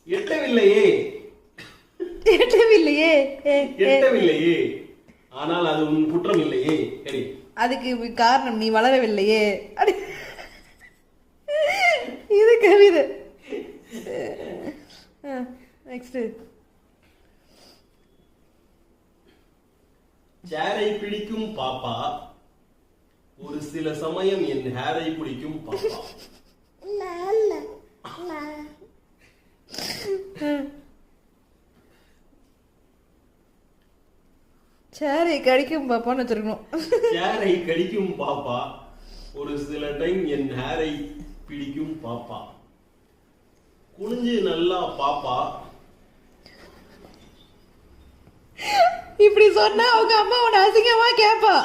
எட்டவில்லையே. எட்டவில்லையே. எட்டவில்லையே, ஆனால் அது உன் குற்றம் இல்லையே. சரி, அதுக்கு காரணம் நீ வளரவில்லையே. இது கவிதை. நெக்ஸ்ட். சேரை பிடிக்கும் பாப்பா, ஒரு சில சமயம் என் ஹேரை பிடிக்கும் பாப்பா. சேரை கடிக்கும் பாப்பான்னு வச்சிருக்கணும். சேரை கடிக்கும் பாப்பா, ஒரு சில டைம் என் ஹேரை பிடிக்கும் பாப்பா. குனிஞ்சு நல்லா பாப்பா. இப்படி சொன்னா அவங்க அம்மா உன்னை அசிங்கமா கேப்பா.